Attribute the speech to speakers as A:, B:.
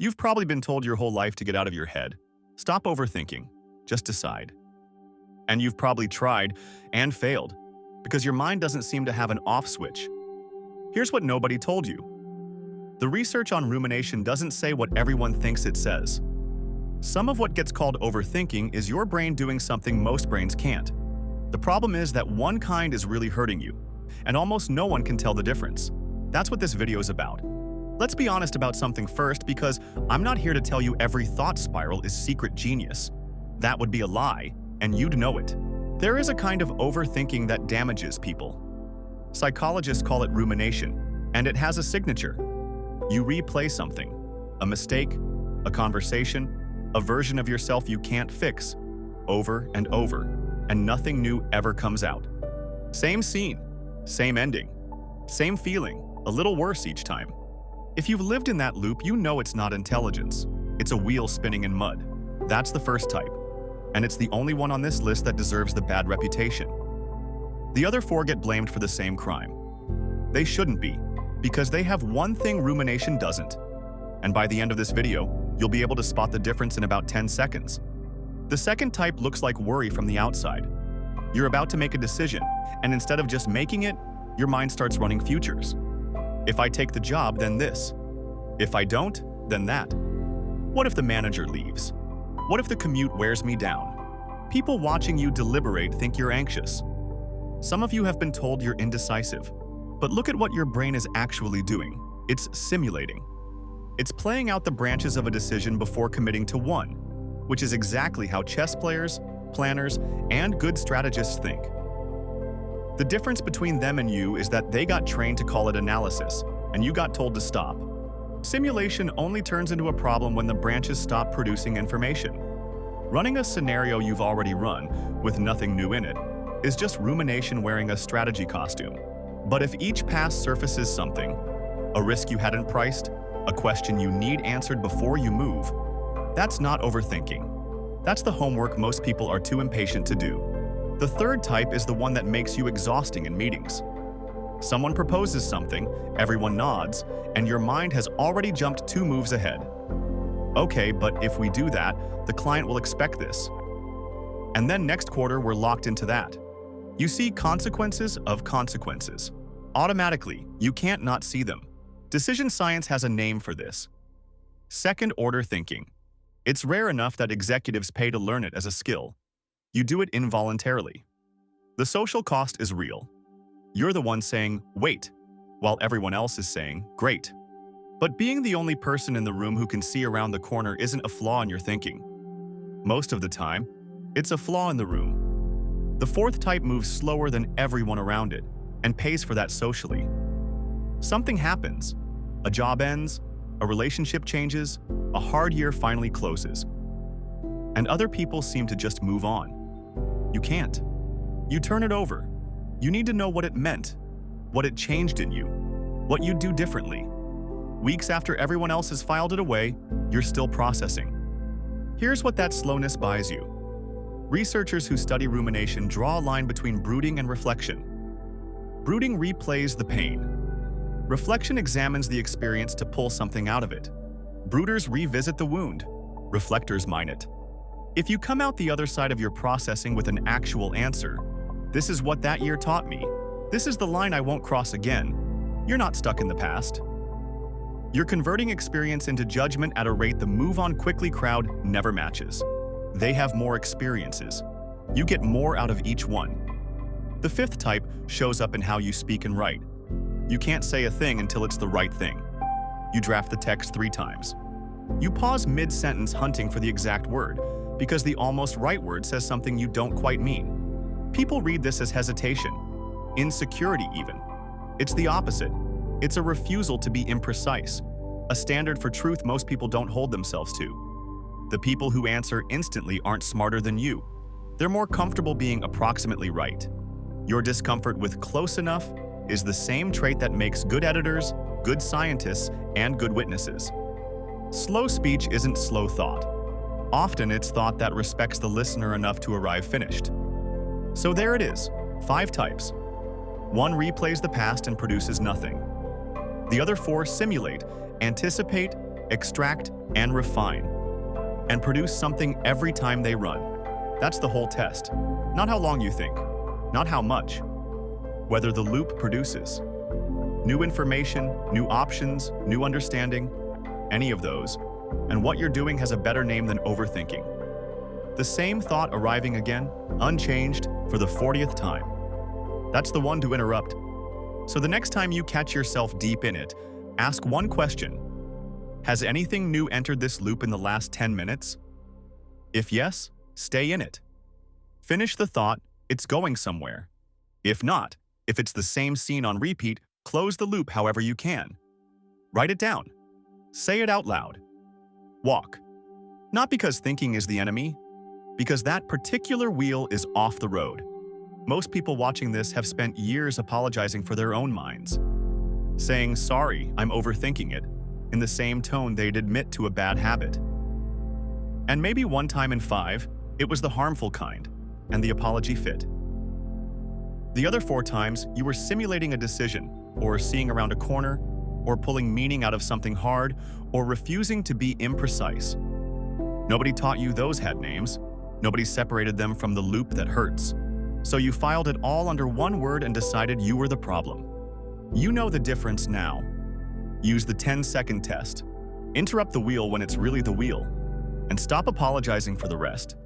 A: You've probably been told your whole life to get out of your head. Stop overthinking. Just decide. And you've probably tried and failed because your mind doesn't seem to have an off switch. Here's what nobody told you. The research on rumination doesn't say what everyone thinks it says. Some of what gets called overthinking is your brain doing something most brains can't. The problem is that one kind is really hurting you, and almost no one can tell the difference. That's what this video is about. Let's be honest about something first, because I'm not here to tell you every thought spiral is secret genius. That would be a lie, and you'd know it. There is a kind of overthinking that damages people. Psychologists call it rumination, and it has a signature. You replay something, a mistake, a conversation, a version of yourself you can't fix, over and over, and nothing new ever comes out. Same scene, same ending, same feeling, a little worse each time. If you've lived in that loop, you know it's not intelligence. It's a wheel spinning in mud. That's the first type, and it's the only one on this list that deserves the bad reputation. The other four get blamed for the same crime. They shouldn't be, because they have one thing rumination doesn't. And by the end of this video, you'll be able to spot the difference in about 10 seconds. The second type looks like worry from the outside. You're about to make a decision, and instead of just making it, your mind starts running futures. If I take the job, then this. If I don't, then that. What if the manager leaves? What if the commute wears me down? People watching you deliberate think you're anxious. Some of you have been told you're indecisive. But look at what your brain is actually doing. It's simulating. It's playing out the branches of a decision before committing to one, which is exactly how chess players, planners, and good strategists think. The difference between them and you is that they got trained to call it analysis, and you got told to stop. Simulation only turns into a problem when the branches stop producing information. Running a scenario you've already run, with nothing new in it, is just rumination wearing a strategy costume. But if each pass surfaces something, a risk you hadn't priced, a question you need answered before you move, that's not overthinking. That's the homework most people are too impatient to do. The third type is the one that makes you exhausting in meetings. Someone proposes something, everyone nods, and your mind has already jumped 2 moves ahead. Okay, but if we do that, the client will expect this. And then next quarter, we're locked into that. You see consequences of consequences. Automatically, you can't not see them. Decision science has a name for this. Second-order thinking. It's rare enough that executives pay to learn it as a skill. You do it involuntarily. The social cost is real. You're the one saying, wait, while everyone else is saying, great. But being the only person in the room who can see around the corner isn't a flaw in your thinking. Most of the time, it's a flaw in the room. The fourth type moves slower than everyone around it and pays for that socially. Something happens. A job ends, a relationship changes, a hard year finally closes. And other people seem to just move on. You can't. You turn it over. You need to know what it meant, what it changed in you, what you'd do differently. Weeks after everyone else has filed it away, you're still processing. Here's what that slowness buys you. Researchers who study rumination draw a line between brooding and reflection. Brooding replays the pain. Reflection examines the experience to pull something out of it. Brooders revisit the wound. Reflectors mine it. If you come out the other side of your processing with an actual answer, this is what that year taught me. This is the line I won't cross again. You're not stuck in the past. You're converting experience into judgment at a rate the move on quickly crowd never matches. They have more experiences. You get more out of each one. The fifth type shows up in how you speak and write. You can't say a thing until it's the right thing. You draft the text 3 times. You pause mid-sentence hunting for the exact word, because the almost right word says something you don't quite mean. People read this as hesitation, insecurity even. It's the opposite. It's a refusal to be imprecise, a standard for truth most people don't hold themselves to. The people who answer instantly aren't smarter than you. They're more comfortable being approximately right. Your discomfort with close enough is the same trait that makes good editors, good scientists, and good witnesses. Slow speech isn't slow thought. Often it's thought that respects the listener enough to arrive finished. So there it is, 5 types. One replays the past and produces nothing. The other 4 simulate, anticipate, extract, and refine, and produce something every time they run. That's the whole test. Not how long you think, not how much. Whether the loop produces new information, new options, new understanding, any of those, and what you're doing has a better name than overthinking. The same thought arriving again, unchanged, for the 40th time. That's the one to interrupt. So the next time you catch yourself deep in it, ask one question. Has anything new entered this loop in the last 10 minutes? If yes, stay in it. Finish the thought, it's going somewhere. If not, if it's the same scene on repeat, close the loop however you can. Write it down. Say it out loud. Walk. Not because thinking is the enemy, because that particular wheel is off the road. Most people watching this have spent years apologizing for their own minds, saying, "Sorry, I'm overthinking it," in the same tone they'd admit to a bad habit. And maybe one time in 5, it was the harmful kind, and the apology fit. The other 4 times, you were simulating a decision, or seeing around a corner, or pulling meaning out of something hard, or refusing to be imprecise. Nobody taught you those had names. Nobody separated them from the loop that hurts. So you filed it all under one word and decided you were the problem. You know the difference now. Use the 10-second test. Interrupt the wheel when it's really the wheel. And stop apologizing for the rest.